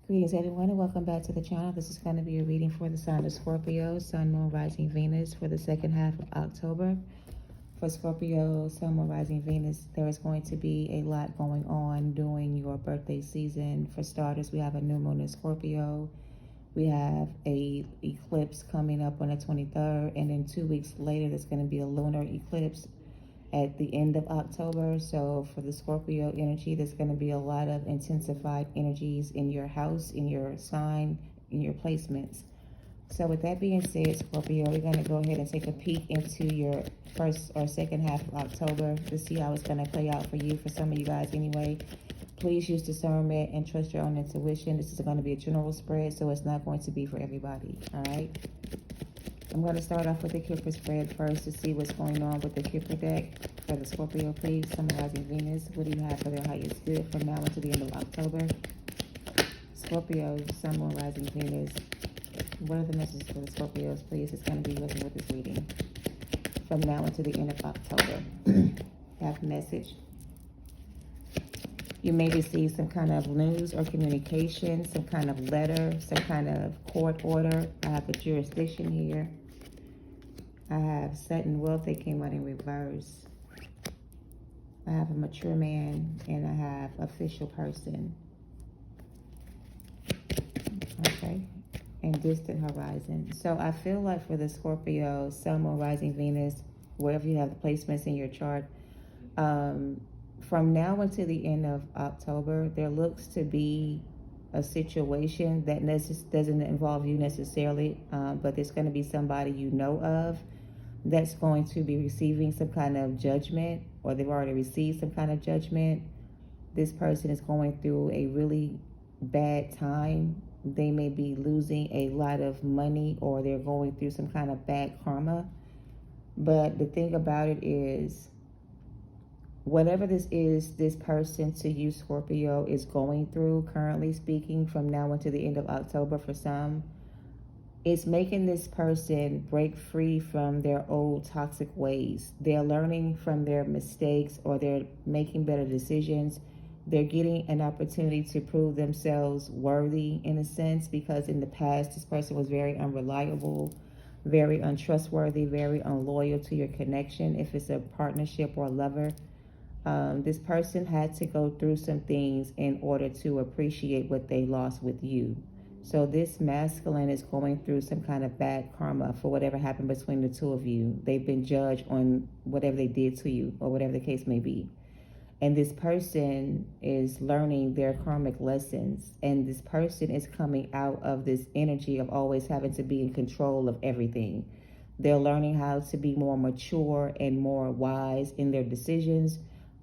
Greetings, everyone, and welcome back to the channel. This is going to be a reading for the sign of Scorpio, Sun, Moon, Rising, Venus for the second half of October. For Scorpio, Sun, Moon, Rising, Venus, there is going to be a lot going on during your birthday season. For starters, we have a new moon in Scorpio. We have a eclipse coming up on the 23rd, and then 2 weeks later, there's going to be a lunar eclipse at the end of October. So for the Scorpio energy, there's going to be a lot of intensified energies in your house, in your sign, in your placements. So with that being said, Scorpio, we're going to go ahead and take a peek into your first or second half of October to see how it's going to play out for you, for some of you guys anyway. Please use discernment and trust your own intuition. This is going to be a general spread, so it's not going to be for everybody, all right? I'm going to start off with the Kipper spread first to see what's going on with the Kipper deck. For the Scorpio, please, Sun, Rising, Venus, what do you have for their highest good from now until the end of October? Scorpio, Sun, Moon, Rising, Venus, what are the messages for the Scorpios, please? It's going to be working with this reading from now until the end of October. Have a message. You may receive some kind of news or communication, some kind of letter, some kind of court order. I have the jurisdiction here. I have sudden wealth that came out in reverse. I have a mature man, and I have official person. Okay, and distant horizon. So I feel like for the Scorpio, Sun, Moon, Rising, Venus, wherever you have the placements in your chart, from now until the end of October, there looks to be a situation that doesn't involve you necessarily, but there's going to be somebody you know of that's going to be receiving some kind of judgment, or they've already received some kind of judgment. This person is going through a really bad time. They may be losing a lot of money, or they're going through some kind of bad karma. But the thing about it is, whatever this is, this person to you, Scorpio, is going through, currently speaking, from now until the end of October for some, it's making this person break free from their old toxic ways. They're learning from their mistakes, or they're making better decisions. They're getting an opportunity to prove themselves worthy, in a sense, because in the past, this person was very unreliable, very untrustworthy, very unloyal to your connection, if it's a partnership or a lover. This person had to go through some things in order to appreciate what they lost with you. So this masculine is going through some kind of bad karma for whatever happened between the two of you. They've been judged on whatever they did to you, or whatever the case may be. And this person is learning their karmic lessons. And this person is coming out of this energy of always having to be in control of everything. They're learning how to be more mature and more wise in their decisions.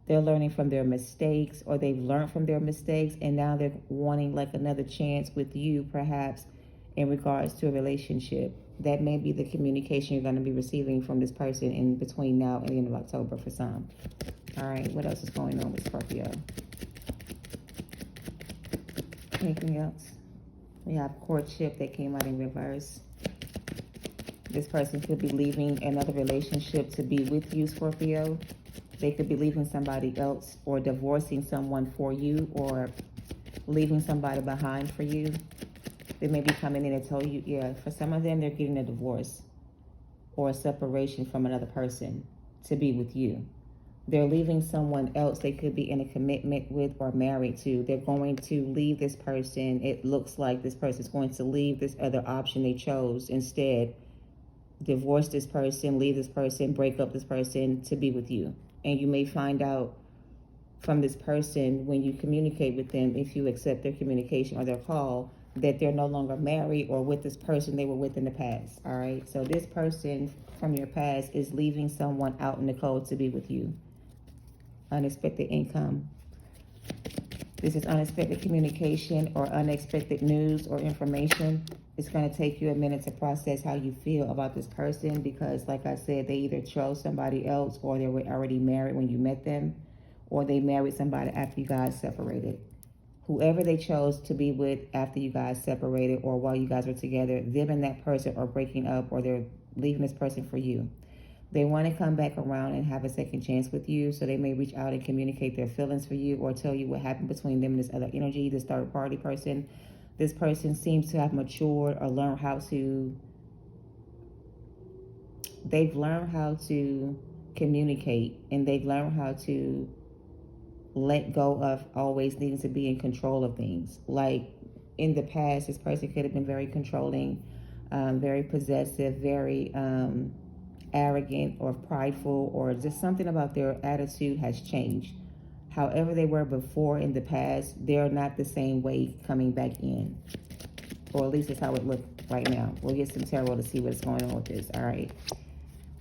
They're learning from their mistakes, or they've learned from their mistakes, and now they're wanting like another chance with you, perhaps in regards to a relationship. That may be the communication you're going to be receiving from this person in between now and the end of October for some. All right, what else is going on with Scorpio? Anything else? We have courtship that came out in reverse. This person could be leaving another relationship to be with you, Scorpio. They could be leaving somebody else, or divorcing someone for you, or leaving somebody behind for you. They may be coming in and tell you, yeah, for some of them, they're getting a divorce or a separation from another person to be with you. They're leaving someone else they could be in a commitment with or married to. They're going to leave this person. It looks like this person is going to leave this other option they chose. Instead, divorce this person, leave this person, break up this person to be with you. And you may find out from this person when you communicate with them, if you accept their communication or their call, that they're no longer married or with this person they were with in the past. All right. So this person from your past is leaving someone out in the cold to be with you. Unexpected income. This is unexpected communication or unexpected news or information. It's going to take you a minute to process how you feel about this person, because like I said, they either chose somebody else, or they were already married when you met them, or they married somebody after you guys separated. Whoever they chose to be with after you guys separated, or while you guys were together, them and that person are breaking up, or they're leaving this person for you. They want to come back around and have a second chance with you, so they may reach out and communicate their feelings for you, or tell you what happened between them and this other energy, this third party person. this person seems to have matured or learned how to, they've learned how to communicate, and they've learned how to let go of always needing to be in control of things. Like in the past, this person could have been very controlling, very possessive, very arrogant or prideful, or just something about their attitude has changed. However they were before in the past, they're not the same way coming back in. Or at least that's how it looks right now. We'll get some tarot to see what's going on with this. All right.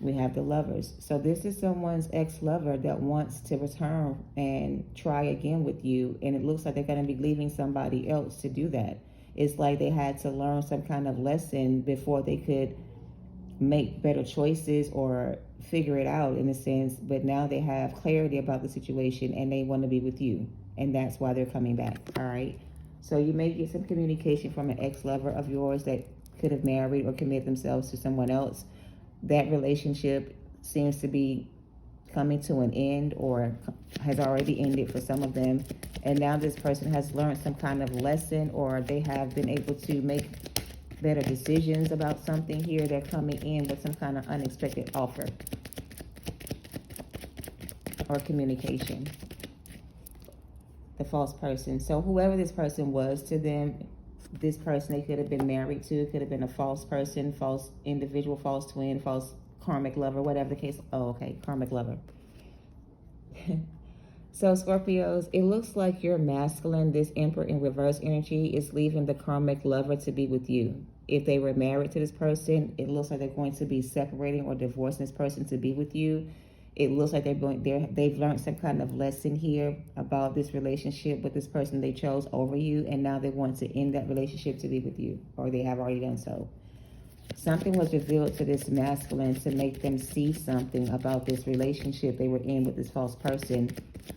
We have the Lovers. So this is someone's ex-lover that wants to return and try again with you. And it looks like they're going to be leaving somebody else to do that. It's like they had to learn some kind of lesson before they could make better choices or figure it out in a sense. But now they have clarity about the situation and they want to be with you. And that's why they're coming back. All right. So you may get some communication from an ex-lover of yours that could have married or committed themselves to someone else. That relationship seems to be coming to an end or has already ended for some of them. And now this person has learned some kind of lesson, or they have been able to make better decisions about something here. They're coming in with some kind of unexpected offer or communication. The false person. So whoever this person was to them, this person they could have been married to, could have been a false person, false individual, false twin, false karmic lover, whatever the case. Oh, okay, karmic lover. So Scorpios, it looks like your masculine, this Emperor in reverse energy, is leaving the karmic lover to be with you. If they were married to this person, it looks like they're going to be separating or divorcing this person to be with you. It looks like they've learned some kind of lesson here about this relationship with this person they chose over you, and now they want to end that relationship to be with you, or they have already done so. Something was revealed to this masculine to make them see something about this relationship they were in with this false person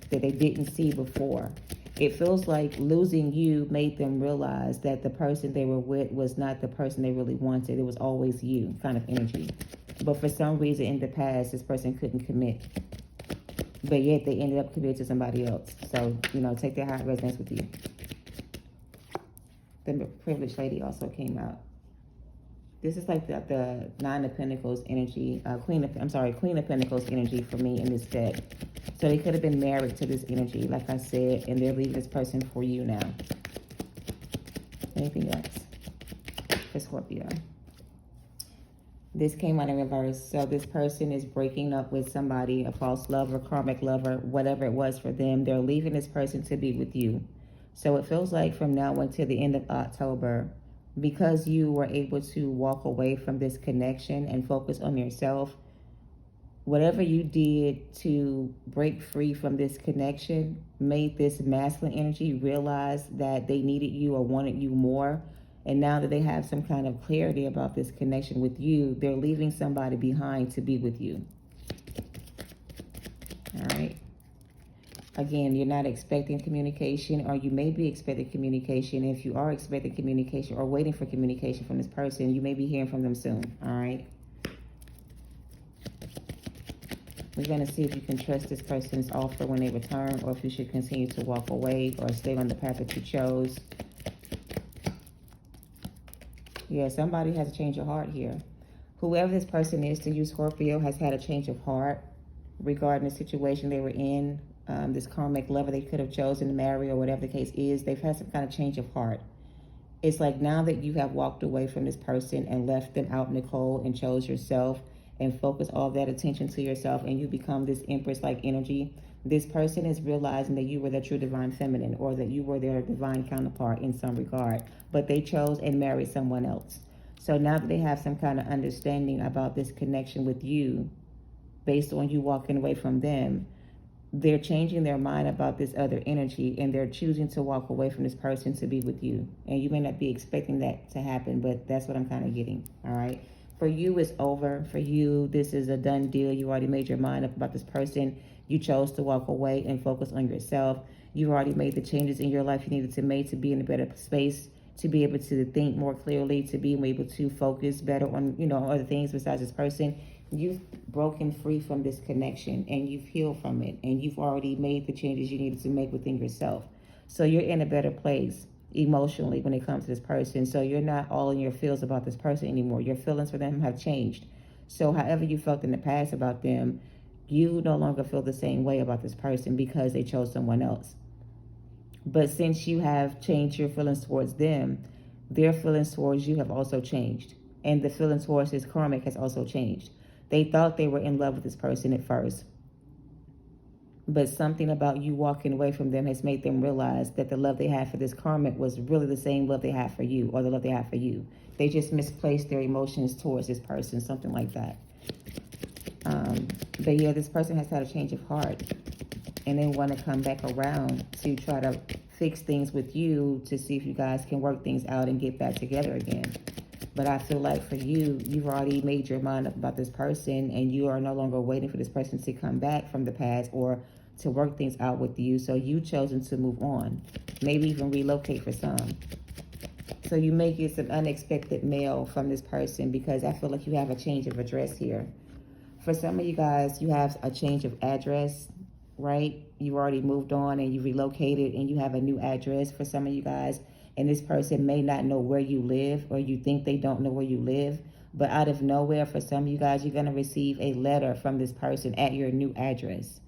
that they didn't see before. It feels like losing you made them realize that the person they were with was not the person they really wanted. It was always you kind of energy. But for some reason in the past, this person couldn't commit. But yet they ended up committed to somebody else. So, take that how it resonates with you. The privileged lady also came out. This is like the Nine of Pentacles energy, Queen of Pentacles energy for me in this deck. So they could have been married to this energy, like I said, and they're leaving this person for you now. Anything else for Scorpio? This came out in reverse. So this person is breaking up with somebody, a false lover, karmic lover, whatever it was for them. They're leaving this person to be with you. So it feels like from now until the end of October, because you were able to walk away from this connection and focus on yourself, whatever you did to break free from this connection made this masculine energy realize that they needed you or wanted you more. And now that they have some kind of clarity about this connection with you, they're leaving somebody behind to be with you. All right. Again, you're not expecting communication, or you may be expecting communication. If you are expecting communication or waiting for communication from this person, you may be hearing from them soon. All right. We're going to see if you can trust this person's offer when they return, or if you should continue to walk away or stay on the path that you chose. Yeah, somebody has a change of heart here. Whoever this person is to you, Scorpio, has had a change of heart regarding the situation they were in. This karmic lover they could have chosen to marry, or whatever the case is, they've had some kind of change of heart. It's like now that you have walked away from this person and left them out in the cold and chose yourself and focus all that attention to yourself, and you become this Empress-like energy, this person is realizing that you were their true divine feminine, or that you were their divine counterpart in some regard, but they chose and married someone else. So now that they have some kind of understanding about this connection with you, based on you walking away from them, they're changing their mind about this other energy, and they're choosing to walk away from this person to be with you. And you may not be expecting that to happen, but that's what I'm kind of getting. All right. For you, it's over. For you, this is a done deal. You already made your mind up about this person. You chose to walk away and focus on yourself. You've already made the changes in your life you needed to make to be in a better space, to be able to think more clearly, to be able to focus better on, other things besides this person. You've broken free from this connection, and you've healed from it, and you've already made the changes you needed to make within yourself. So you're in a better place. emotionally when it comes to this person. So you're not all in your feels about this person anymore. Your feelings for them have changed. So however you felt in the past about them, you no longer feel the same way about this person because they chose someone else. But since you have changed your feelings towards them, their feelings towards you have also changed. And the feelings towards this karmic has also changed. They thought they were in love with this person at first, but something about you walking away from them has made them realize that the love they had for this karmic was really the same love they had for you, or the love they had for you. They just misplaced their emotions towards this person, something like that. But yeah, this person has had a change of heart, and they want to come back around to try to fix things with you to see if you guys can work things out and get back together again. But I feel like for you, you've already made your mind up about this person, and you are no longer waiting for this person to come back from the past or to work things out with you. So you've chosen to move on, maybe even relocate for some. So you may get some unexpected mail from this person because I feel like you have a change of address here. For some of you guys, you have a change of address, right? You already moved on and you relocated and you have a new address for some of you guys. And this person may not know where you live, or you think they don't know where you live. But out of nowhere, for some of you guys, you're going to receive a letter from this person at your new address.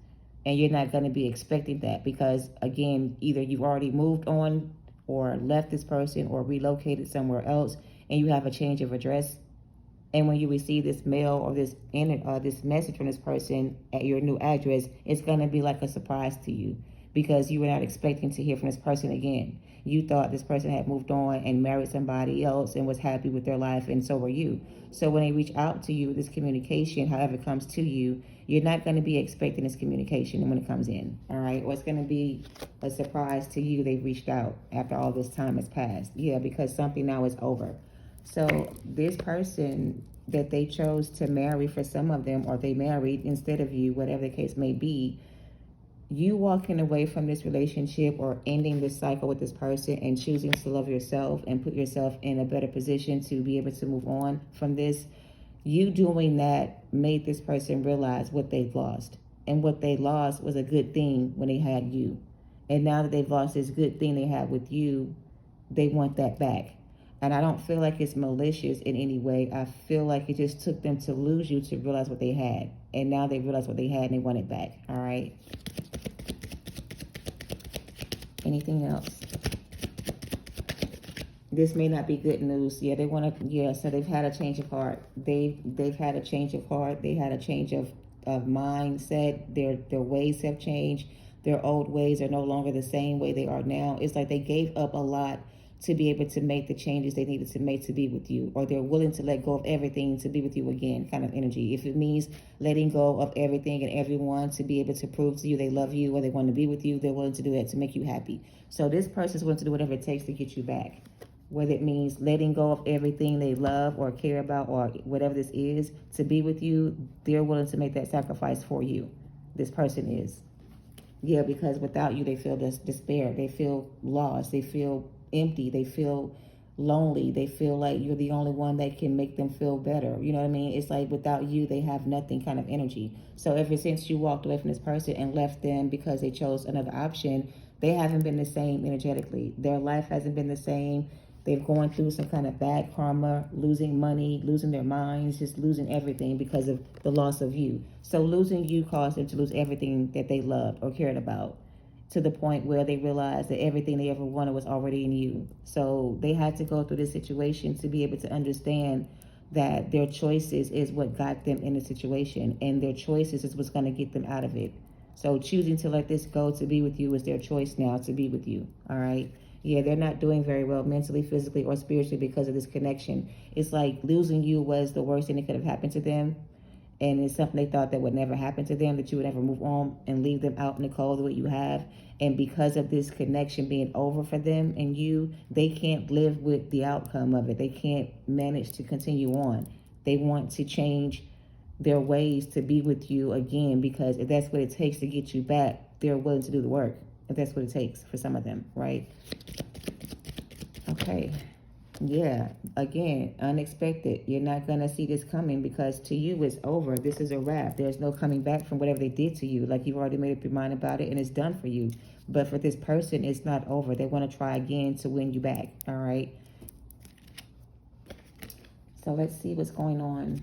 And you're not going to be expecting that because, again, either you've already moved on or left this person or relocated somewhere else and you have a change of address. And when you receive this mail or this message from this person at your new address, it's going to be like a surprise to you because you were not expecting to hear from this person again. You thought this person had moved on and married somebody else and was happy with their life, and so were you. So when they reach out to you, this communication, however it comes to you, you're not going to be expecting this communication when it comes in, all right? Or it's going to be a surprise to you they reached out after all this time has passed. Yeah, because something now is over. So this person that they chose to marry, for some of them, or they married instead of you, whatever the case may be, you walking away from this relationship or ending this cycle with this person and choosing to love yourself and put yourself in a better position to be able to move on from this, you doing that made this person realize what they've lost. And what they lost was a good thing when they had you. And now that they've lost this good thing they had with you, they want that back. And I don't feel like it's malicious in any way. I feel like it just took them to lose you to realize what they had. And now they realize what they had and they want it back. All right. Anything else? This may not be good news. Yeah, they want to. Yeah, so they've had a change of heart. They've had a change of heart. They had a change of mindset. Their ways have changed. Their old ways are no longer the same way they are now. It's like they gave up a lot to be able to make the changes they needed to make to be with you, or they're willing to let go of everything to be with you again, kind of energy. If it means letting go of everything and everyone to be able to prove to you they love you or they want to be with you, they're willing to do that to make you happy. So this person is willing to do whatever it takes to get you back, whether it means letting go of everything they love or care about or whatever this is to be with you. They're willing to make that sacrifice for you. This person is. Yeah, because without you, they feel despair. They feel lost. They feel empty. They feel lonely. They feel like you're the only one that can make them feel better. You know what I mean? It's like without you, they have nothing kind of energy. So ever since you walked away from this person and left them because they chose another option, they haven't been the same energetically. Their life hasn't been the same. They've gone through some kind of bad karma, losing money, losing their minds, just losing everything because of the loss of you. So losing you caused them to lose everything that they loved or cared about, to the point where they realized that everything they ever wanted was already in you. So they had to go through this situation to be able to understand that their choices is what got them in the situation, and their choices is what's going to get them out of it. So choosing to let this go to be with you is their choice now to be with you, all right? Yeah, they're not doing very well mentally, physically, or spiritually because of this connection. It's like losing you was the worst thing that could have happened to them. And it's something they thought that would never happen to them, that you would never move on and leave them out in the cold the way you have. And because of this connection being over for them and you, they can't live with the outcome of it. They can't manage to continue on. They want to change their ways to be with you again, because if that's what it takes to get you back, they're willing to do the work. If that's what it takes for some of them, right? Okay. Yeah, again, unexpected. You're not going to see this coming because to you it's over. This is a wrap. There's no coming back from whatever they did to you. Like you've already made up your mind about it and it's done for you. But for this person, it's not over. They want to try again to win you back. All right. So let's see what's going on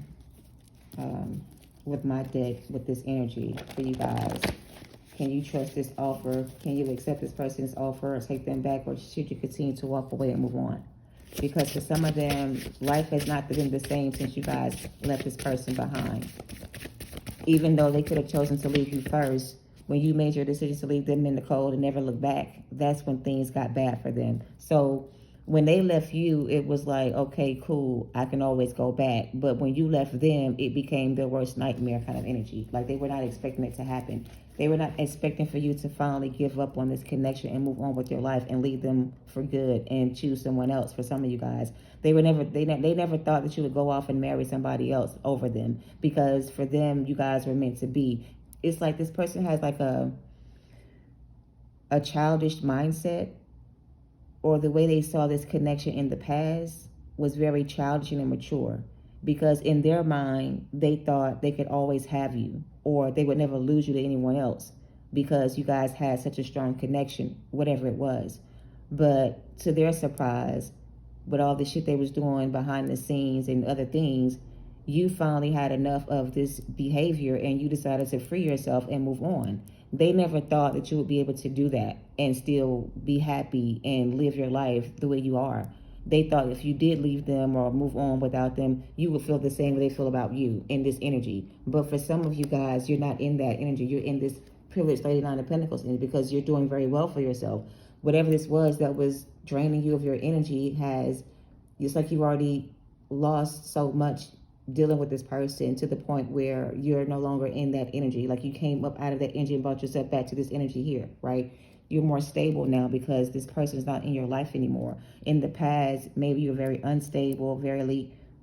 with my deck, with this energy for you guys. Can you trust this offer? Can you accept this person's offer or take them back? Or should you continue to walk away and move on? Because for some of them, life has not been the same since you guys left this person behind. Even though they could have chosen to leave you first, when you made your decision to leave them in the cold and never look back, that's when things got bad for them. So when they left you, it was like, okay, cool, I can always go back. But when you left them, it became their worst nightmare kind of energy. Like they were not expecting it to happen. They were not expecting for you to finally give up on this connection and move on with your life and leave them for good and choose someone else. For some of you guys, they never thought that you would go off and marry somebody else over them, because for them, you guys were meant to be. It's like this person has like a childish mindset, or the way they saw this connection in the past was very childish and immature, because in their mind they thought they could always have you, or they would never lose you to anyone else because you guys had such a strong connection, whatever it was. But to their surprise, with all the shit they was doing behind the scenes and other things, you finally had enough of this behavior and you decided to free yourself and move on. They never thought that you would be able to do that and still be happy and live your life the way you are. They thought if you did leave them or move on without them, you would feel the same way they feel about you in this energy. But for some of you guys, you're not in that energy. You're in this privileged Lady Nine of Pentacles energy because you're doing very well for yourself. Whatever this was that was draining you of your energy has, it's like you've already lost so much dealing with this person to the point where you're no longer in that energy. Like you came up out of that energy and brought yourself back to this energy here, right? You're more stable now because this person is not in your life anymore. In the past, maybe you're very unstable,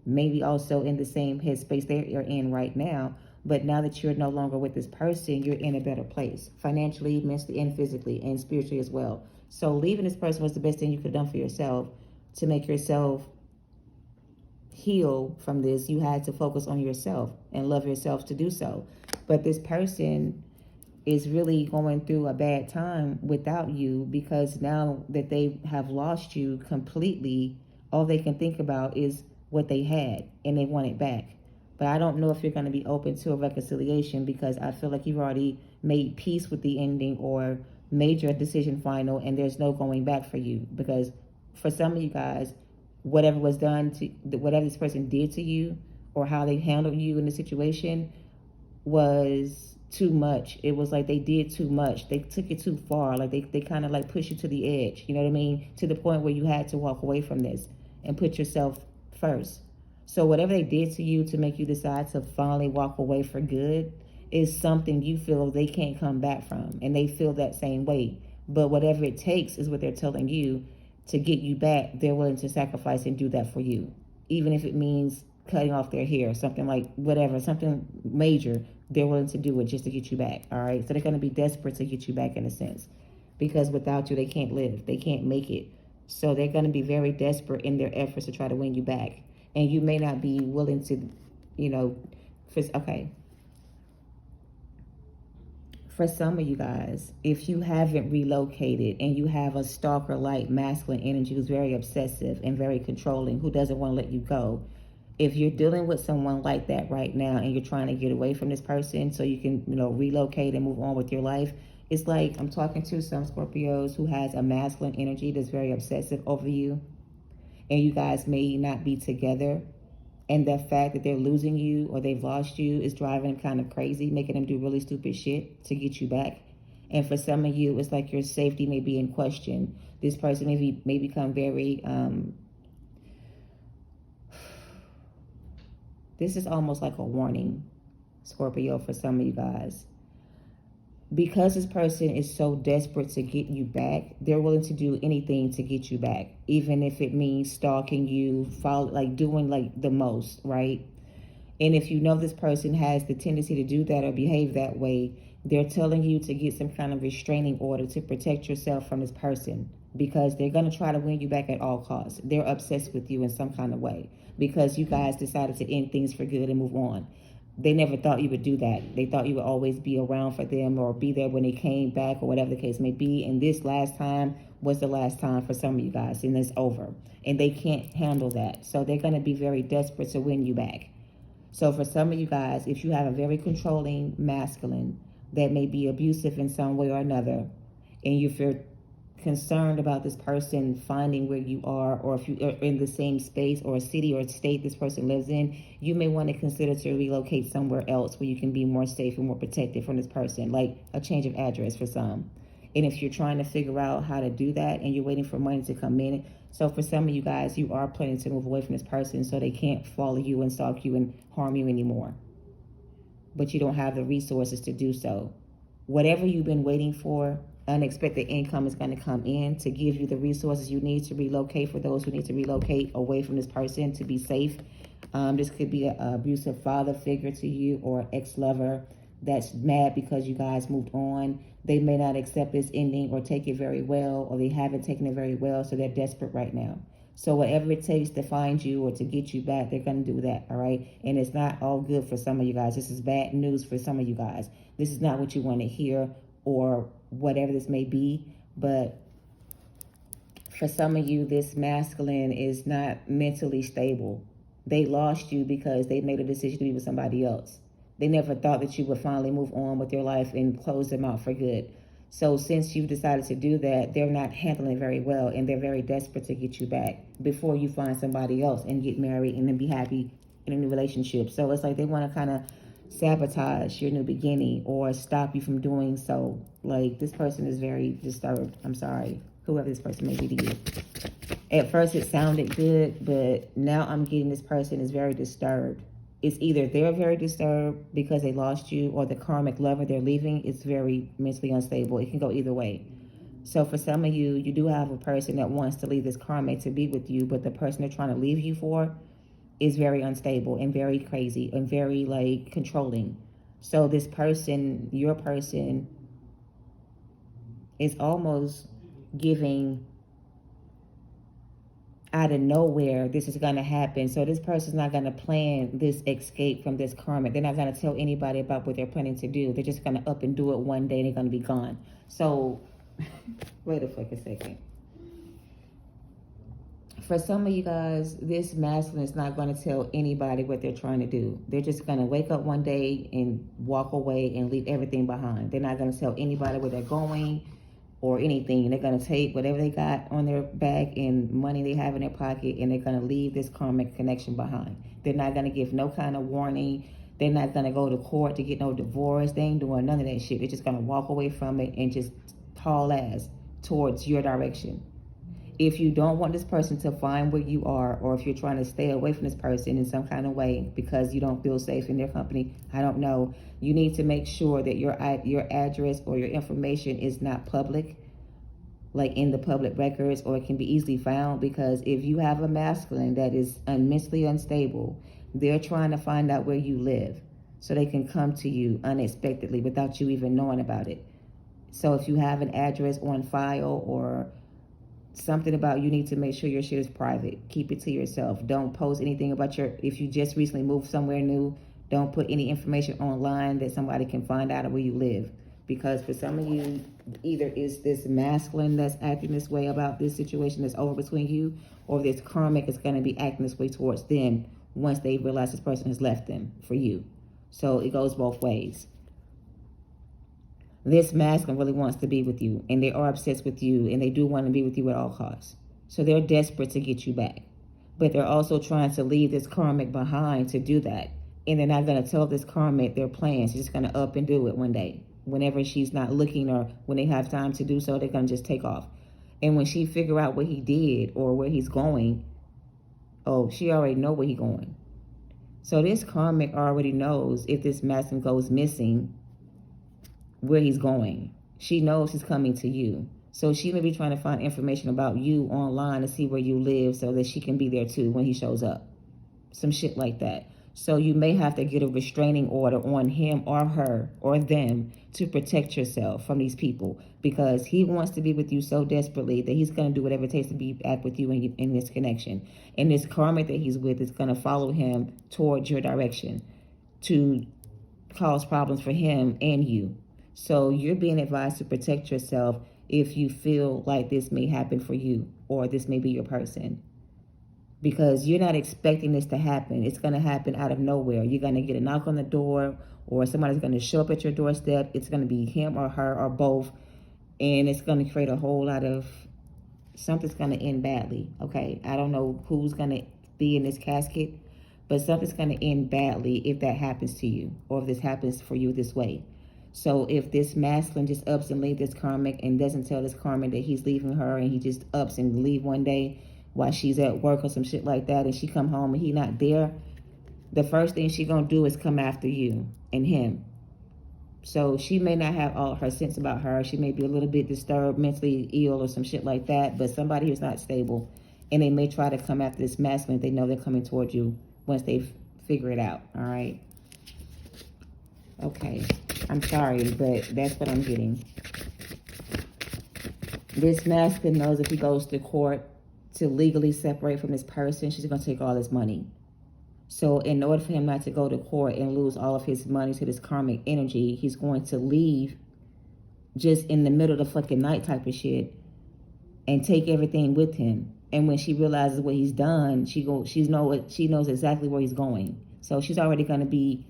maybe also in the same headspace they're in right now. But now that you're no longer with this person, you're in a better place financially, mentally, and physically, and spiritually as well. So leaving this person was the best thing you could have done for yourself to make yourself heal from this. You had to focus on yourself and love yourself to do so. But this person is really going through a bad time without you, because now that they have lost you completely, all they can think about is what they had and they want it back. But I don't know if you're going to be open to a reconciliation, because I feel like you've already made peace with the ending or made your decision final and there's no going back for you. Because for some of you guys, whatever was done to, whatever this person did to you or how they handled you in the situation was too much. It was like they did too much. They took it too far. Like they kind of like push you to the edge. You know what I mean? To the point where you had to walk away from this and put yourself first. So whatever they did to you to make you decide to finally walk away for good is something you feel they can't come back from. And they feel that same way. But whatever it takes is what they're telling you to get you back. They're willing to sacrifice and do that for you. Even if it means cutting off their hair, something like whatever, something major, they're willing to do it just to get you back. All right. So they're going to be desperate to get you back in a sense, because without you, they can't live. They can't make it. So they're going to be very desperate in their efforts to try to win you back. And you may not be willing to, okay. For some of you guys, if you haven't relocated and you have a stalker-like masculine energy who's very obsessive and very controlling, who doesn't want to let you go, if you're dealing with someone like that right now and you're trying to get away from this person so you can, relocate and move on with your life, it's like I'm talking to some Scorpios who has a masculine energy that's very obsessive over you, and you guys may not be together. And the fact that they're losing you or they've lost you is driving them kind of crazy, making them do really stupid shit to get you back. And for some of you, it's like your safety may be in question. This person may become very, this is almost like a warning, Scorpio, for some of you guys. Because this person is so desperate to get you back, they're willing to do anything to get you back, even if it means stalking you, doing the most, right? And if you know this person has the tendency to do that or behave that way, they're telling you to get some kind of restraining order to protect yourself from this person. because they're going to try to win you back at all costs. They're obsessed with you in some kind of way because you guys decided to end things for good and move on. They never thought you would do that. They thought you would always be around for them or be there when they came back or whatever the case may be. And this last time was the last time for some of you guys, and it's over. And they can't handle that. So they're going to be very desperate to win you back. So for some of you guys, if you have a very controlling masculine that may be abusive in some way or another, and if you're concerned about this person finding where you are, or if you are in the same space or city or state this person lives in, you may want to consider to relocate somewhere else where you can be more safe and more protected from this person, like a change of address for some. And if you're trying to figure out how to do that and you're waiting for money to come in, so for some of you guys, you are planning to move away from this person so they can't follow you and stalk you and harm you anymore. But you don't have the resources to do so. Whatever you've been waiting for, unexpected income is going to come in to give you the resources you need to relocate, for those who need to relocate away from this person to be safe. This could be an abusive father figure to you or ex-lover that's mad because you guys moved on. They may not accept this ending or take it very well, or they haven't taken it very well, so they're desperate right now. So whatever it takes to find you or to get you back, they're going to do that, all right? And it's not all good for some of you guys. This is bad news for some of you guys. This is not what you want to hear or whatever this may be, but for some of you, this masculine is not mentally stable. They lost you because they made a decision to be with somebody else. They never thought that you would finally move on with your life and close them out for good. So since you've decided to do that, they're not handling it very well, and they're very desperate to get you back before you find somebody else and get married and then be happy in a new relationship. So it's like they want to kind of sabotage your new beginning or stop you from doing so. Like, this person is very disturbed. I'm sorry, whoever this person may be to you. At first it sounded good, but now I'm getting this person is very disturbed. It's either they're very disturbed because they lost you, or the karmic lover they're leaving is very mentally unstable. It can go either way. So for some of you, you do have a person that wants to leave this karmic to be with you, but the person they're trying to leave you for is very unstable and very crazy and very, like, controlling. So this person, your person, is almost giving out of nowhere this is going to happen. So this person's not going to plan this escape from this karmic. They're not going to tell anybody about what they're planning to do. They're just going to up and do it one day and they're going to be gone. So wait a fucking second. For some of you guys, this masculine is not going to tell anybody what they're trying to do. They're just going to wake up one day and walk away and leave everything behind. They're not going to tell anybody where they're going or anything. They're going to take whatever they got on their back and money they have in their pocket, and they're going to leave this karmic connection behind. They're not going to give no kind of warning. They're not going to go to court to get no divorce. They ain't doing none of that shit. They're just going to walk away from it and just haul ass towards your direction. If you don't want this person to find where you are, or if you're trying to stay away from this person in some kind of way because you don't feel safe in their company, I don't know, you need to make sure that your address or your information is not public, like in the public records, or it can be easily found. Because if you have a masculine that is mentally unstable, they're trying to find out where you live so they can come to you unexpectedly without you even knowing about it. So if you have an address on file or something about, you need to make sure your shit is private. Keep it to yourself. Don't post anything about if you just recently moved somewhere new, don't put any information online that somebody can find out where you live. Because for some of you, either is this masculine that's acting this way about this situation that's over between you, or this karmic is going to be acting this way towards them once they realize this person has left them for you. So it goes both ways. This masculine really wants to be with you, and they are obsessed with you, and they do want to be with you at all costs. So they're desperate to get you back. But they're also trying to leave this karmic behind to do that. And they're not going to tell this karmic their plans. They're just going to up and do it one day. Whenever she's not looking, or when they have time to do so, they're going to just take off. And when she figure out what he did or where he's going, oh, she already know where he's going. So this karmic already knows if this masculine goes missing, where he's going. She knows he's coming to you. So she may be trying to find information about you online to see where you live so that she can be there too when he shows up. Some shit like that. So you may have to get a restraining order on him or her or them to protect yourself from these people, because he wants to be with you so desperately that he's going to do whatever it takes to be back with you in this connection. And this karmic that he's with is going to follow him towards your direction to cause problems for him and you. So you're being advised to protect yourself if you feel like this may happen for you or this may be your person, because you're not expecting this to happen. It's going to happen out of nowhere. You're going to get a knock on the door, or somebody's going to show up at your doorstep. It's going to be him or her or both, and it's going to create a whole lot of, something's going to end badly, okay? I don't know who's going to be in this casket, but something's going to end badly if that happens to you, or if this happens for you this way. So if this masculine just ups and leaves this karmic and doesn't tell this karmic that he's leaving her, and he just ups and leave one day while she's at work or some shit like that, and she come home and he not there, the first thing she gonna do is come after you and him. So she may not have all her sense about her. She may be a little bit disturbed, mentally ill or some shit like that, but somebody who's not stable, and they may try to come after this masculine. They know they're coming towards you once they figure it out, all right? Okay, I'm sorry, but that's what I'm getting. This masculine knows if he goes to court to legally separate from this person, she's going to take all his money. So in order for him not to go to court and lose all of his money to this karmic energy, he's going to leave just in the middle of the fucking night type of shit and take everything with him. And when she realizes what he's done, she knows exactly where he's going. So she's already going to be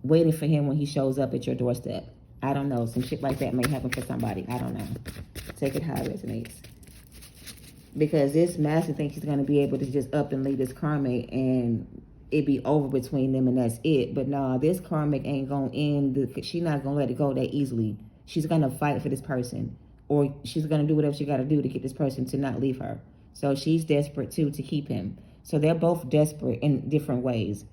waiting for him when he shows up at your doorstep. I don't know. Some shit like that may happen for somebody. I don't know. Take it how it resonates. Because this master thinks he's going to be able to just up and leave this karmic and it be over between them and that's it. But nah, this karmic ain't going to end. She's not going to let it go that easily. She's going to fight for this person. Or she's going to do whatever she got to do to get this person to not leave her. So she's desperate too to keep him. So they're both desperate in different ways.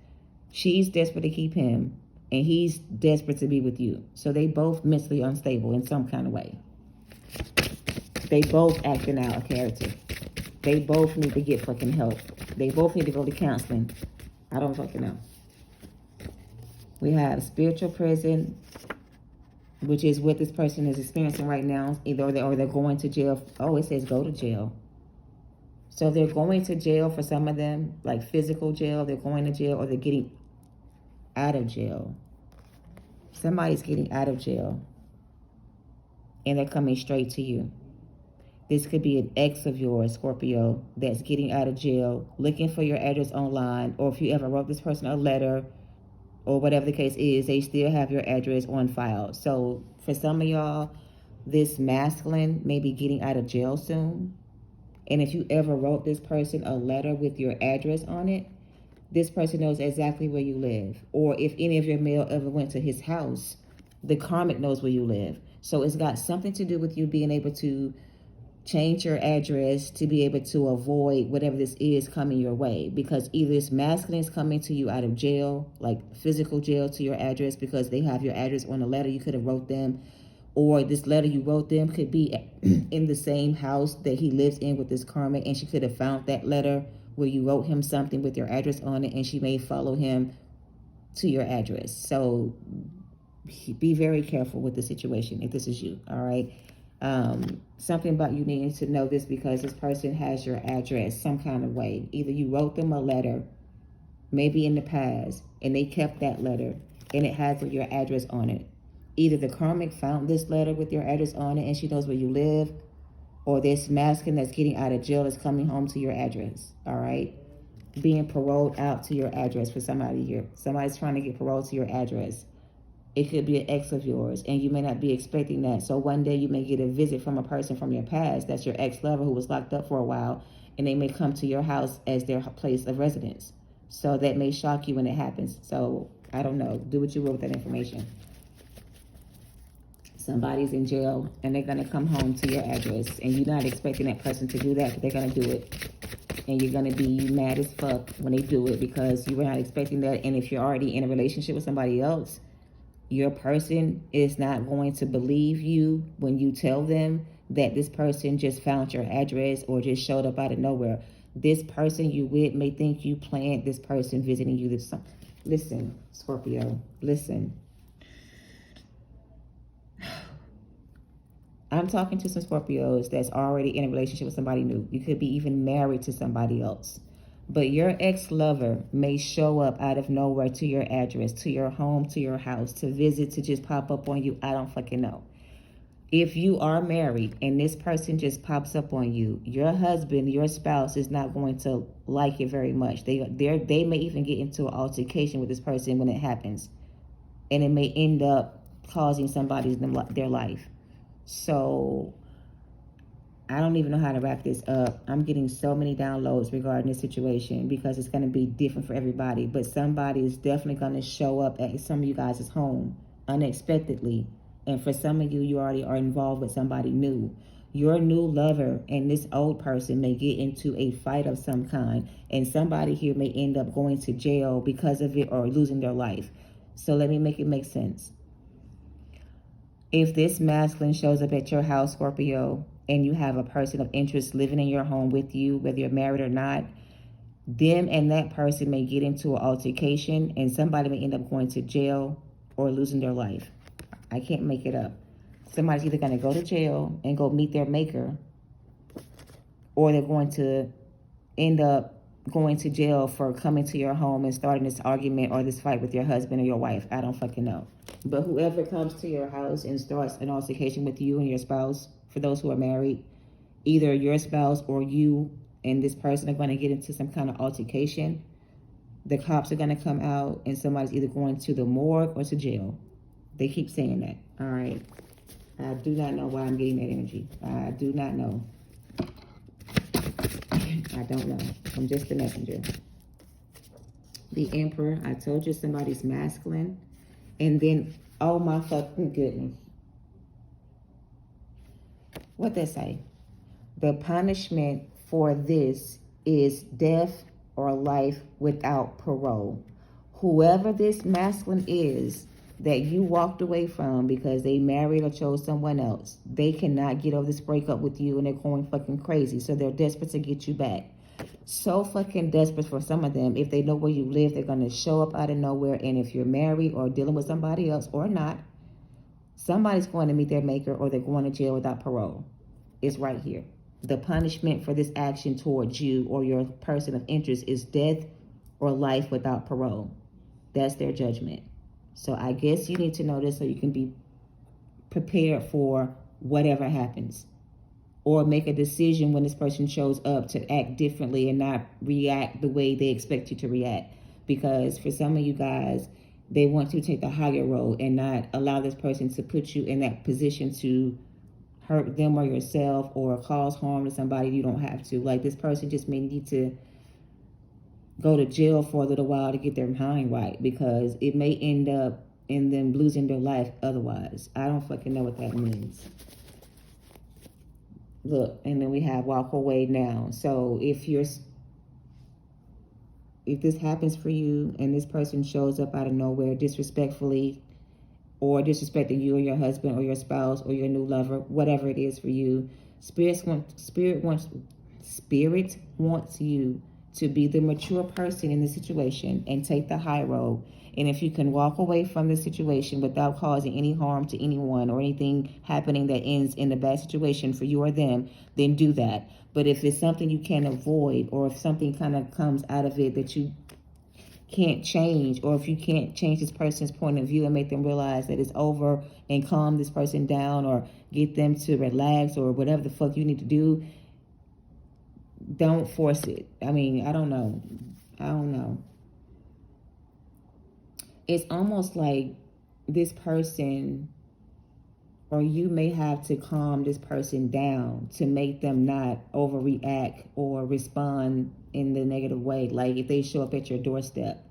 She's desperate to keep him, and he's desperate to be with you. So they both mentally unstable in some kind of way. They both acting out a character. They both need to get fucking help. They both need to go to counseling. I don't fucking know. We have spiritual prison, which is what this person is experiencing right now. Either they're going to jail. Oh, it says go to jail. So they're going to jail for some of them, like physical jail. They're going to jail, or they're getting out of jail. Somebody's getting out of jail, and they're coming straight to you. This could be an ex of yours, Scorpio, that's getting out of jail, looking for your address online, or if you ever wrote this person a letter, or whatever the case is, they still have your address on file. So for some of y'all, this masculine may be getting out of jail soon. And if you ever wrote this person a letter with your address on it, this person knows exactly where you live. Or if any of your mail ever went to his house, the karmic knows where you live. So it's got something to do with you being able to change your address to be able to avoid whatever this is coming your way. Because either this masculine is coming to you out of jail, like physical jail, to your address because they have your address on a letter you could have wrote them, or this letter you wrote them could be in the same house that he lives in with this karmic, and she could have found that letter where you wrote him something with your address on it, and she may follow him to your address. So be very careful with the situation if this is you, all right? Something about you needing to know this, because this person has your address some kind of way. Either you wrote them a letter, maybe in the past, and they kept that letter, and it has your address on it. Either the karmic found this letter with your address on it and she knows where you live, or this masculine that's getting out of jail is coming home to your address, all right? Being paroled out to your address for somebody here. Somebody's trying to get paroled to your address. It could be an ex of yours, and you may not be expecting that. So one day you may get a visit from a person from your past that's your ex-lover who was locked up for a while, and they may come to your house as their place of residence. So that may shock you when it happens. So I don't know. Do what you will with that information. Somebody's in jail, and they're going to come home to your address, and you're not expecting that person to do that, but they're going to do it. And you're going to be mad as fuck when they do it because you were not expecting that. And if you're already in a relationship with somebody else, your person is not going to believe you when you tell them that this person just found your address or just showed up out of nowhere. This person you with may think you planned this person visiting you this summer. Listen, Scorpio, listen. I'm talking to some Scorpios that's already in a relationship with somebody new. You could be even married to somebody else. But your ex-lover may show up out of nowhere to your address, to your home, to your house, to visit, to just pop up on you. I don't fucking know. If you are married and this person just pops up on you, your husband, your spouse is not going to like it very much. They may even get into an altercation with this person when it happens. And it may end up causing somebody's their life. So I don't even know how to wrap this up. I'm getting so many downloads regarding this situation because it's going to be different for everybody. But somebody is definitely going to show up at some of you guys' home unexpectedly. And for some of you, you already are involved with somebody new. Your new lover and this old person may get into a fight of some kind. And somebody here may end up going to jail because of it or losing their life. So let me make it make sense. If this masculine shows up at your house, Scorpio, and you have a person of interest living in your home with you, whether you're married or not, them and that person may get into an altercation and somebody may end up going to jail or losing their life. I can't make it up. Somebody's either going to go to jail and go meet their maker, or they're going to end up going to jail for coming to your home and starting this argument or this fight with your husband or your wife. I don't fucking know. But whoever comes to your house and starts an altercation with you and your spouse, for those who are married, either your spouse or you and this person are going to get into some kind of altercation. The cops are going to come out and somebody's either going to the morgue or to jail. They keep saying that. All right. I do not know why I'm getting that energy. I do not know. I don't know. I'm just the messenger. The Emperor. I told you somebody's masculine. And then, oh my fucking goodness. What they say? The punishment for this is death or life without parole. Whoever this masculine is that you walked away from because they married or chose someone else, they cannot get over this breakup with you and they're going fucking crazy. So they're desperate to get you back. So fucking desperate for some of them. If they know where you live, they're going to show up out of nowhere. And if you're married or dealing with somebody else or not, somebody's going to meet their maker or they're going to jail without parole. It's right here. The punishment for this action towards you or your person of interest is death or life without parole. That's their judgment. So I guess you need to know this so you can be prepared for whatever happens. Or make a decision when this person shows up to act differently and not react the way they expect you to react. Because for some of you guys, they want you to take the higher road and not allow this person to put you in that position to hurt them or yourself or cause harm to somebody you don't have to. Like this person just may need to go to jail for a little while to get their mind right because it may end up in them losing their life otherwise. I don't fucking know what that means. Look, and then we have walk away now. So if this happens for you and this person shows up out of nowhere disrespectfully or disrespecting you or your husband or your spouse or your new lover, whatever it is for you, Spirit wants you to be the mature person in the situation and take the high road. And if you can walk away from the situation without causing any harm to anyone or anything happening that ends in a bad situation for you or them, then do that. But if it's something you can't avoid or if something kind of comes out of it that you can't change, or if you can't change this person's point of view and make them realize that it's over and calm this person down or get them to relax or whatever the fuck you need to do, don't force it. I mean, I don't know. It's almost like this person, or you may have to calm this person down to make them not overreact or respond in the negative way. Like if they show up at your doorstep,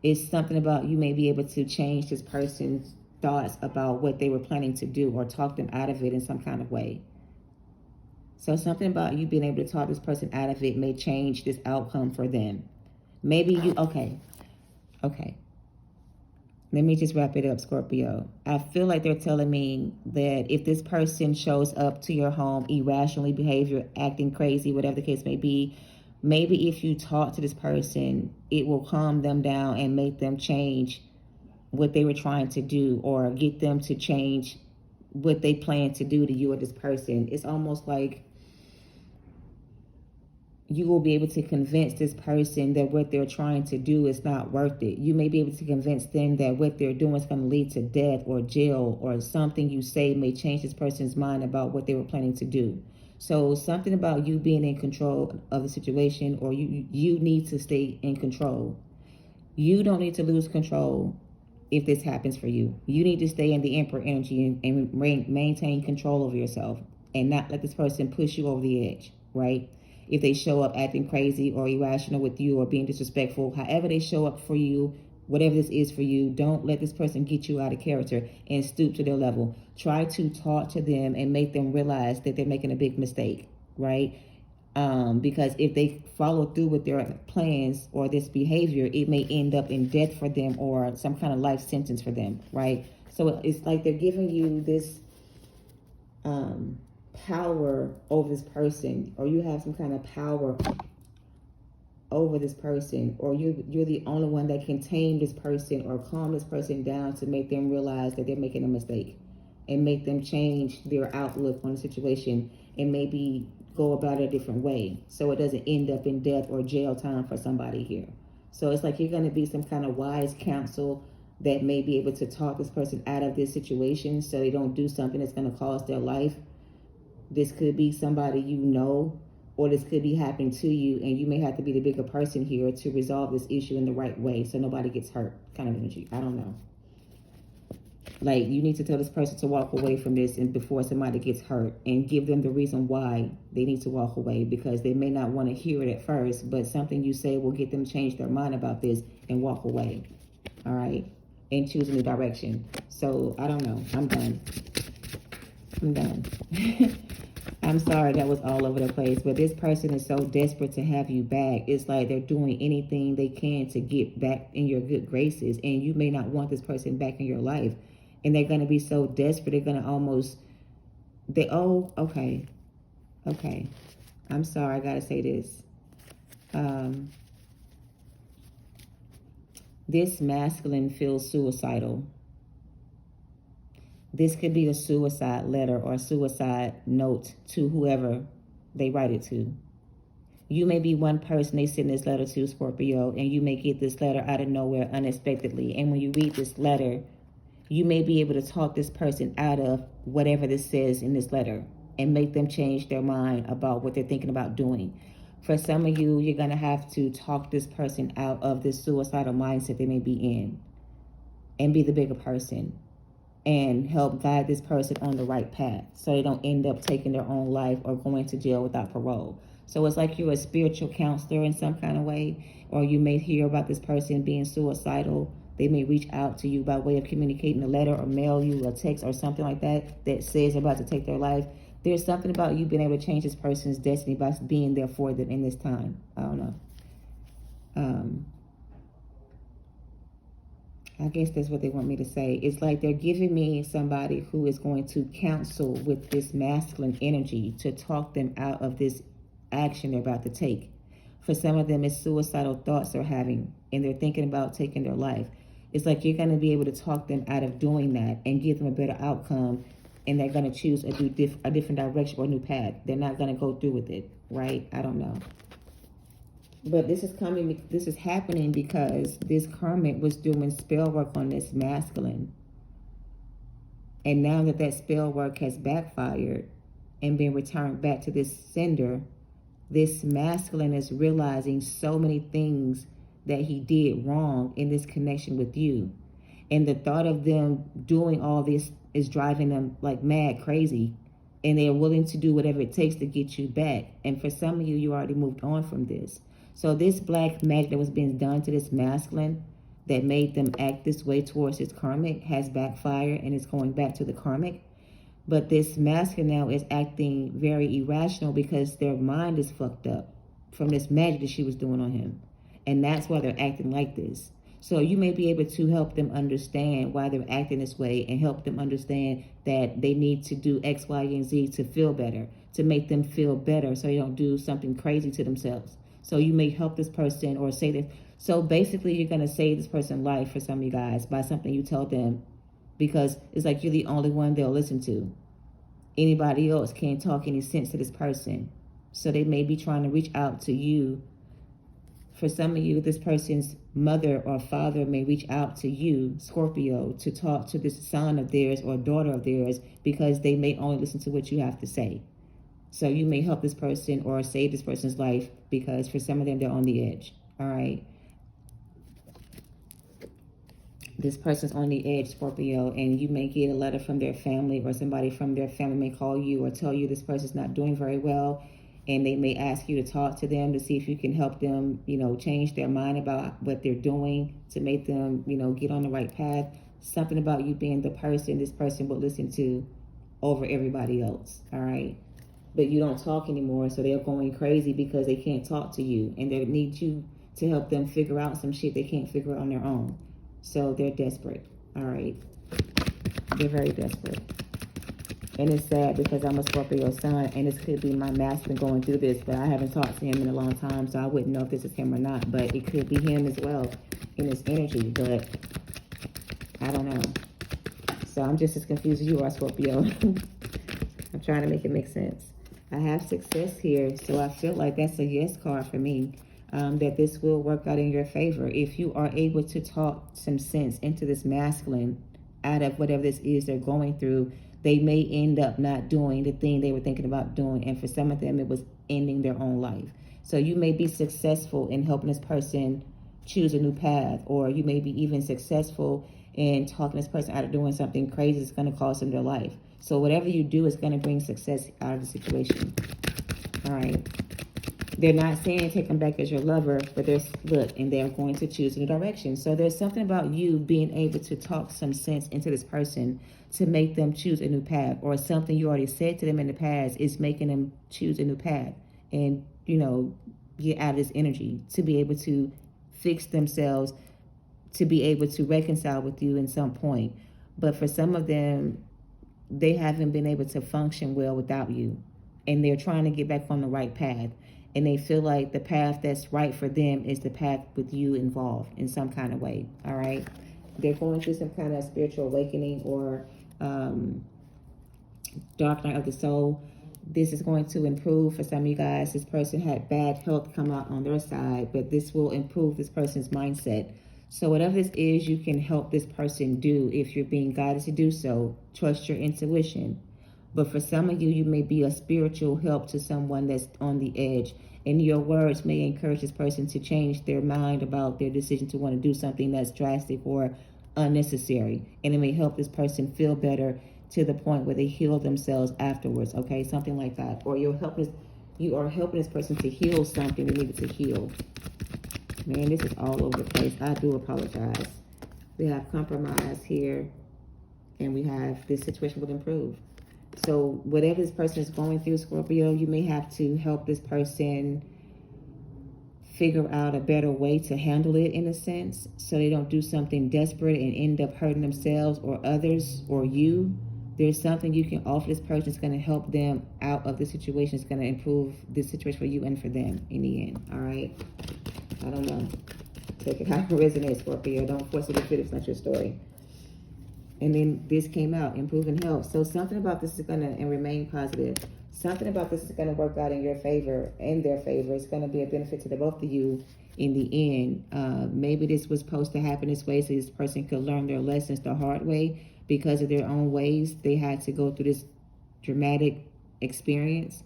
it's something about you may be able to change this person's thoughts about what they were planning to do or talk them out of it in some kind of way. So something about you being able to talk this person out of it may change this outcome for them. Maybe you, okay. Let me just wrap it up, Scorpio. I feel like they're telling me that if this person shows up to your home, irrationally behavior, acting crazy, whatever the case may be, maybe if you talk to this person, it will calm them down and make them change what they were trying to do, or get them to change what they plan to do to you or this person. It's almost like you will be able to convince this person that what they're trying to do is not worth it. You may be able to convince them that what they're doing is going to lead to death or jail, or something you say may change this person's mind about what they were planning to do. So something about you being in control of the situation, or you need to stay in control. You don't need to lose control if this happens for you. You need to stay in the Emperor energy and maintain control over yourself, and not let this person push you over the edge, right? If they show up acting crazy or irrational with you or being disrespectful, however they show up for you, whatever this is for you, don't let this person get you out of character and stoop to their level. Try to talk to them and make them realize that they're making a big mistake, right? Because if they follow through with their plans or this behavior, it may end up in death for them or some kind of life sentence for them, right? So it's like they're giving you this power over this person, or you have some kind of power over this person, or you're the only one that can tame this person or calm this person down to make them realize that they're making a mistake, and make them change their outlook on the situation, and maybe go about it a different way, so it doesn't end up in death or jail time for somebody here. So it's like you're going to be some kind of wise counsel that may be able to talk this person out of this situation so they don't do something that's going to cost their life. This could be somebody you know, or this could be happening to you, and you may have to be the bigger person here to resolve this issue in the right way so nobody gets hurt, kind of energy. I don't know. Like, you need to tell this person to walk away from this and before somebody gets hurt, and give them the reason why they need to walk away, because they may not want to hear it at first, but something you say will get them to change their mind about this and walk away. All right? And choose a new direction. So, I don't know. I'm done. I'm sorry that was all over the place, but this person is so desperate to have you back. It's like they're doing anything they can to get back in your good graces, and you may not want this person back in your life. And they're going to be so desperate, they're going to almost, okay. I'm sorry, I got to say this. This masculine feels suicidal. This could be a suicide letter or a suicide note to whoever they write it to. You may be one person they send this letter to, Scorpio, and you may get this letter out of nowhere unexpectedly. And when you read this letter, you may be able to talk this person out of whatever this says in this letter and make them change their mind about what they're thinking about doing. For some of you, you're going to have to talk this person out of this suicidal mindset they may be in, and be the bigger person, and help guide this person on the right path so they don't end up taking their own life or going to jail without parole. So it's like you're a spiritual counselor in some kind of way, or you may hear about this person being suicidal. They may reach out to you by way of communicating a letter or mail you a text or something like that that says they're about to take their life. There's something about you being able to change this person's destiny by being there for them in this time. I don't know. I guess that's what they want me to say. It's like they're giving me somebody who is going to counsel with this masculine energy to talk them out of this action they're about to take. For some of them, it's suicidal thoughts they're having, and they're thinking about taking their life. It's like you're going to be able to talk them out of doing that and give them a better outcome, and they're going to choose a different direction or a new path. They're not going to go through with it, right? I don't know. But this is happening because this karmic was doing spell work on this masculine. And now that that spell work has backfired and been returned back to this sender, this masculine is realizing so many things that he did wrong in this connection with you. And the thought of them doing all this is driving them like mad crazy. And they're willing to do whatever it takes to get you back. And for some of you, you already moved on from this. So this black magic that was being done to this masculine that made them act this way towards his karmic has backfired, and it's going back to the karmic. But this masculine now is acting very irrational because their mind is fucked up from this magic that she was doing on him. And that's why they're acting like this. So you may be able to help them understand why they're acting this way, and help them understand that they need to do X, Y, and Z to feel better, to make them feel better so they don't do something crazy to themselves. So you may help this person or say this. So basically, you're going to save this person's life for some of you guys by something you tell them, because it's like you're the only one they'll listen to. Anybody else can't talk any sense to this person. So they may be trying to reach out to you. For some of you, this person's mother or father may reach out to you, Scorpio, to talk to this son of theirs or daughter of theirs, because they may only listen to what you have to say. So you may help this person or save this person's life, because for some of them, they're on the edge. All right. This person's on the edge, Scorpio, and you may get a letter from their family, or somebody from their family may call you or tell you this person's not doing very well, and they may ask you to talk to them to see if you can help them, change their mind about what they're doing to make them, get on the right path. Something about you being the person this person would listen to over everybody else, all right? But you don't talk anymore, so they're going crazy because they can't talk to you, and they need you to help them figure out some shit they can't figure out on their own. So they're desperate, all right? They're very desperate. And it's sad because I'm a Scorpio sun, and this could be my masculine going through this, but I haven't talked to him in a long time, so I wouldn't know if this is him or not. But it could be him as well in his energy, but I don't know. So I'm just as confused as you are, Scorpio. I'm trying to make it make sense. I have success here, so I feel like that's a yes card for me. That this will work out in your favor. If you are able to talk some sense into this masculine out of whatever this is they're going through, they may end up not doing the thing they were thinking about doing. And for some of them, it was ending their own life. So you may be successful in helping this person choose a new path, or you may be even successful in talking this person out of doing something crazy that's going to cost them their life. So whatever you do is going to bring success out of the situation. All right. They're not saying take them back as your lover, but they're going to choose a new direction. So there's something about you being able to talk some sense into this person to make them choose a new path, or something you already said to them in the past is making them choose a new path and, get out of this energy to be able to fix themselves, to be able to reconcile with you in some point. But for some of them, they haven't been able to function well without you, and they're trying to get back on the right path. And they feel like the path that's right for them is the path with you involved in some kind of way, all right? They're going through some kind of spiritual awakening or dark night of the soul. This is going to improve for some of you guys. This person had bad health come out on their side, but this will improve this person's mindset. So whatever this is you can help this person do, if you're being guided to do so, trust your intuition. But for some of you, you may be a spiritual help to someone that's on the edge. And your words may encourage this person to change their mind about their decision to want to do something that's drastic or unnecessary. And it may help this person feel better to the point where they heal themselves afterwards, okay? Something like that. Or you are helping this person to heal something they needed to heal. Man, this is all over the place. I do apologize. We have compromise here, and we have this situation will improve. So whatever this person is going through, Scorpio, you may have to help this person figure out a better way to handle it, in a sense, so they don't do something desperate and end up hurting themselves or others or you. There's something you can offer this person that's going to help them out of the situation. It's going to improve this situation for you and for them in the end, all right? I don't know. Take it how it resonates, Scorpio. Don't force it to fit. It's not your story. And then this came out, improving health. So something about this is going to remain positive. Something about this is going to work out in your favor and their favor. It's going to be a benefit to the both of you in the end. Maybe this was supposed to happen this way so this person could learn their lessons the hard way because of their own ways. They had to go through this dramatic experience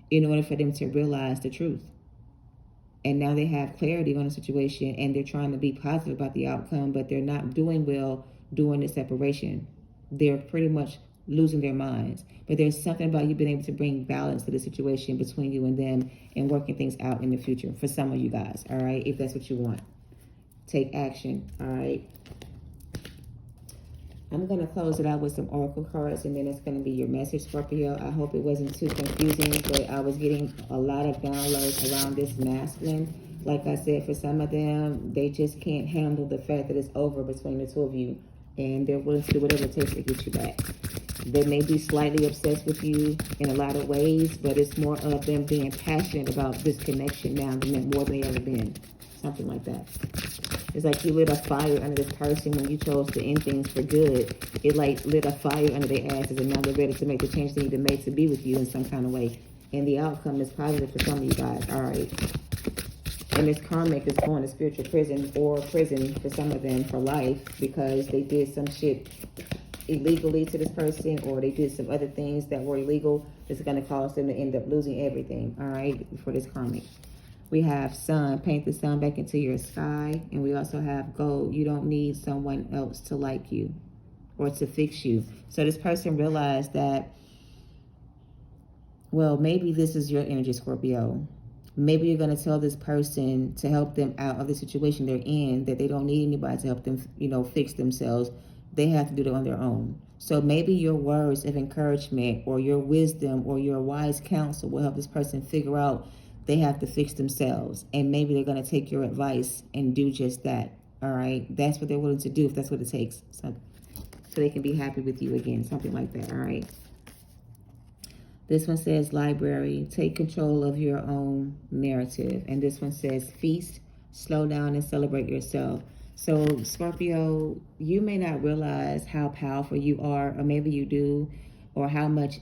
in order for them to realize the truth. And now they have clarity on the situation, and they're trying to be positive about the outcome, but they're not doing well during the separation. They're pretty much losing their minds. But there's something about you being able to bring balance to the situation between you and them and working things out in the future for some of you guys, all right? If that's what you want. Take action, all right? I'm going to close it out with some oracle cards, and then it's going to be your message, Scorpio. I hope it wasn't too confusing, but I was getting a lot of downloads around this masculine. Like I said, for some of them, they just can't handle the fact that it's over between the two of you, and they're willing to do whatever it takes to get you back. They may be slightly obsessed with you in a lot of ways, but it's more of them being passionate about this connection now than more than they ever been. Something like that. It's like you lit a fire under this person when you chose to end things for good. It like lit a fire under their asses, and now they're ready to make the change they need to make to be with you in some kind of way. And the outcome is positive for some of you guys. All right. And this karmic is going to spiritual prison or prison for some of them for life because they did some shit illegally to this person, or they did some other things that were illegal. This is going to cause them to end up losing everything. All right. For this karmic. We have sun, paint the sun back into your sky. And we also have gold. You don't need someone else to like you or to fix you. So this person realized that, well, maybe this is your energy, Scorpio. Maybe you're going to tell this person to help them out of the situation they're in, that they don't need anybody to help them, fix themselves. They have to do it on their own. So maybe your words of encouragement or your wisdom or your wise counsel will help this person figure out they have to fix themselves, and maybe they're going to take your advice and do just that. All right, that's what they're willing to do if that's what it takes, so they can be happy with you again, something like that. All right, this one says library, take control of your own narrative, and this one says feast, slow down and celebrate yourself. So Scorpio, you may not realize how powerful you are, or maybe you do, or how much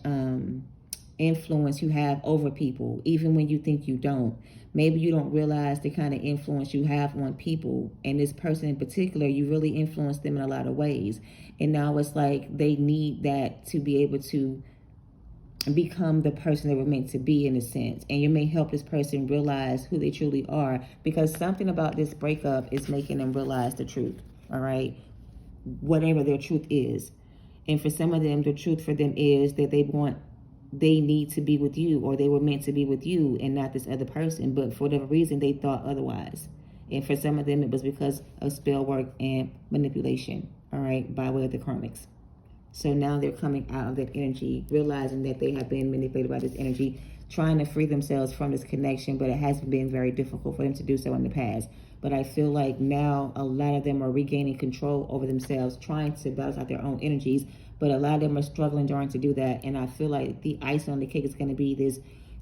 influence you have over people, even when you think you don't. Maybe you don't realize the kind of influence you have on people, and this person in particular, you really influence them in a lot of ways. And now it's like they need that to be able to become the person they were meant to be, in a sense. And you may help this person realize who they truly are, because something about this breakup is making them realize the truth. All right, whatever their truth is. And for some of them, the truth for them is that they need to be with you, or they were meant to be with you and not this other person, but for whatever reason they thought otherwise. And for some of them it was because of spell work and manipulation, all right, by way of the karmics. So now they're coming out of that energy, realizing that they have been manipulated by this energy, trying to free themselves from this connection, but it has been very difficult for them to do so in the past. But I feel like now a lot of them are regaining control over themselves, trying to balance out their own energies, but a lot of them are struggling trying to do that. And I feel like the icing on the cake is going to be this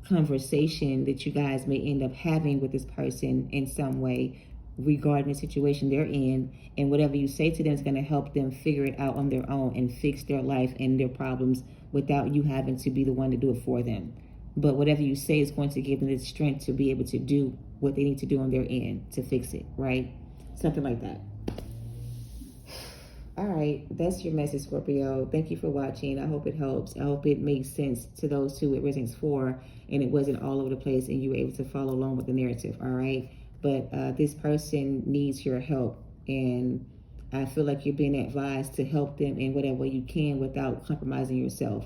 conversation that you guys may end up having with this person in some way regarding the situation they're in. And whatever you say to them is going to help them figure it out on their own and fix their life and their problems without you having to be the one to do it for them. But whatever you say is going to give them the strength to be able to do what they need to do on their end to fix it, right? Something like that. All right, that's your message, Scorpio. Thank you for watching. I hope it helps. I hope it makes sense to those who it resonates for, and it wasn't all over the place and you were able to follow along with the narrative, all right? But this person needs your help, and I feel like you're being advised to help them in whatever way you can without compromising yourself.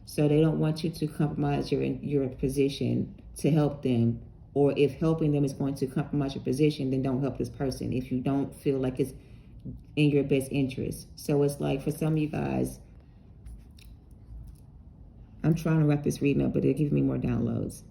So they don't want you to compromise your position to help them, or if helping them is going to compromise your position, then don't help this person if you don't feel like it's in your best interest. So it's like for some of you guys, I'm trying to wrap this reading up, but it'll give me more downloads.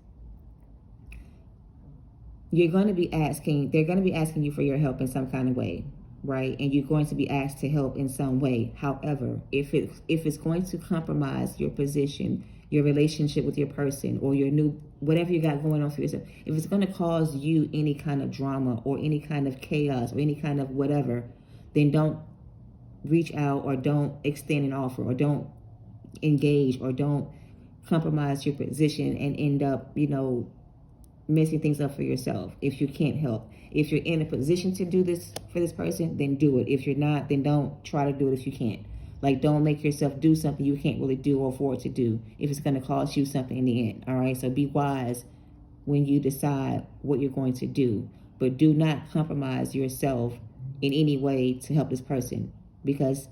They're going to be asking you for your help in some kind of way, right? And you're going to be asked to help in some way. However, if it's going to compromise your position, your relationship with your person, or your new, whatever you got going on for yourself, if it's going to cause you any kind of drama or any kind of chaos or any kind of whatever, then don't reach out or don't extend an offer or don't engage or don't compromise your position and end up, messing things up for yourself if you can't help. If you're in a position to do this for this person, then do it. If you're not, then don't try to do it if you can't. Like, don't make yourself do something you can't really do or afford to do if it's going to cost you something in the end, all right? So be wise when you decide what you're going to do, but do not compromise yourself in any way to help this person, because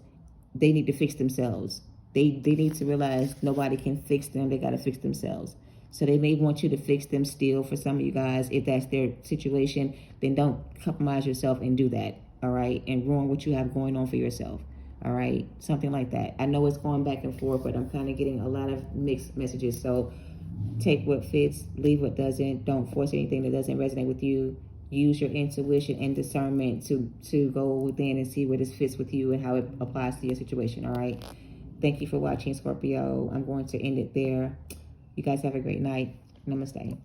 they need to fix themselves. They need to realize nobody can fix them. They got to fix themselves. So they may want you to fix them still. For some of you guys, if that's their situation, then don't compromise yourself and do that, all right? And ruin what you have going on for yourself, all right? Something like that. I know it's going back and forth, but I'm kind of getting a lot of mixed messages. So take what fits, leave what doesn't. Don't force anything that doesn't resonate with you. Use your intuition and discernment to go within and see where this fits with you and how it applies to your situation, all right? Thank you for watching, Scorpio. I'm going to end it there. You guys have a great night. Namaste.